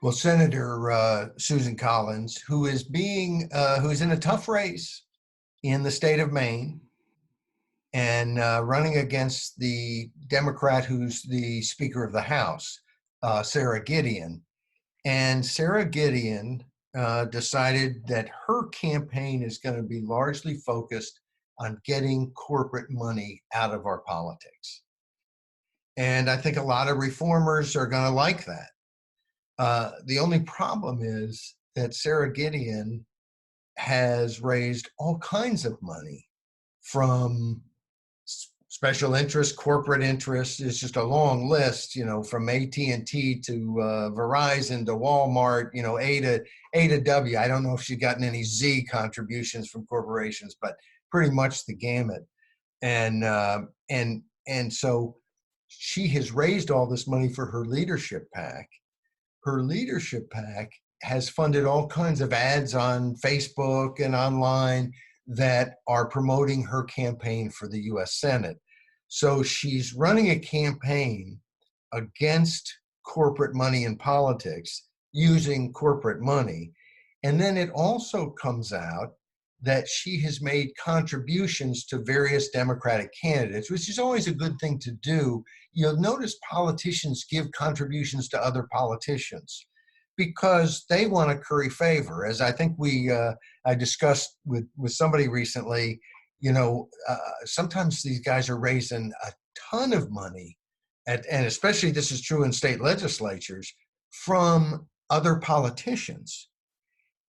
Well, Senator Susan Collins, who is in a tough race in the state of Maine and running against the Democrat who's the Speaker of the House, Sarah Gideon. And Sarah Gideon decided that her campaign is going to be largely focused on getting corporate money out of our politics. And I think a lot of reformers are going to like that. The only problem is that Sarah Gideon has raised all kinds of money from special interests, corporate interests. It's just a long list, from AT&T to Verizon to Walmart, A to W. I don't know if she's gotten any Z contributions from corporations, but pretty much the gamut. And so she has raised all this money for her leadership PAC. Her leadership PAC has funded all kinds of ads on Facebook and online that are promoting her campaign for the US Senate. So she's running a campaign against corporate money in politics using corporate money. And then it also comes out that she has made contributions to various Democratic candidates, which is always a good thing to do. You'll notice politicians give contributions to other politicians because they want to curry favor. As I think I discussed with somebody recently, sometimes these guys are raising a ton of money, and especially this is true in state legislatures, from other politicians.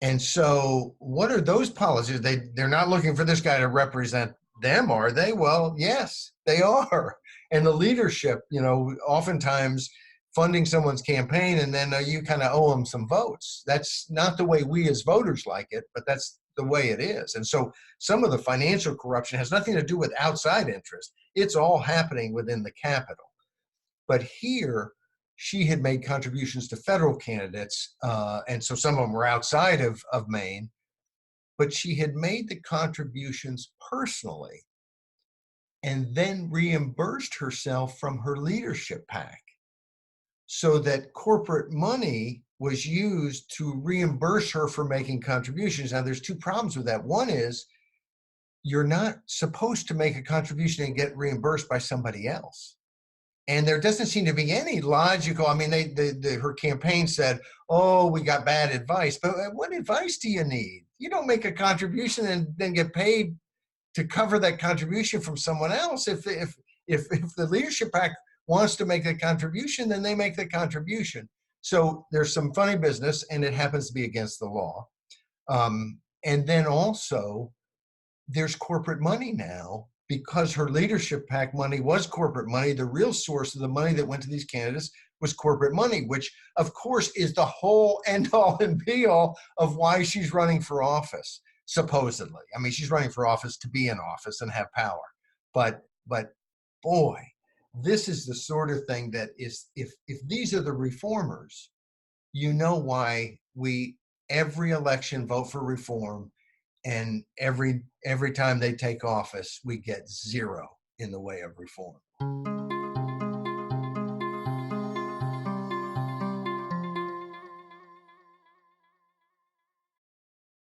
And so what are those policies? They're not looking for this guy to represent them, are they? Well, yes, they are. And the leadership, oftentimes funding someone's campaign and then you kind of owe them some votes. That's not the way we as voters like it, but that's the way it is. And so some of the financial corruption has nothing to do with outside interest. It's all happening within the Capitol. But here, she had made contributions to federal candidates, and so some of them were outside of Maine, but she had made the contributions personally and then reimbursed herself from her leadership PAC so that corporate money was used to reimburse her for making contributions. Now, there's two problems with that. One is you're not supposed to make a contribution and get reimbursed by somebody else. And there doesn't seem to be any logical, her campaign said, oh, we got bad advice. But what advice do you need? You don't make a contribution and then get paid to cover that contribution from someone else. If the leadership PAC wants to make a contribution, then they make the contribution. So there's some funny business, and it happens to be against the law. And then also, there's corporate money now. Because her leadership PAC money was corporate money, the real source of the money that went to these candidates was corporate money, which of course is the whole end all and be all of why she's running for office, supposedly. She's running for office to be in office and have power. But boy, this is the sort of thing that is, if these are the reformers, you know why we every election vote for reform. And every time they take office, we get zero in the way of reform.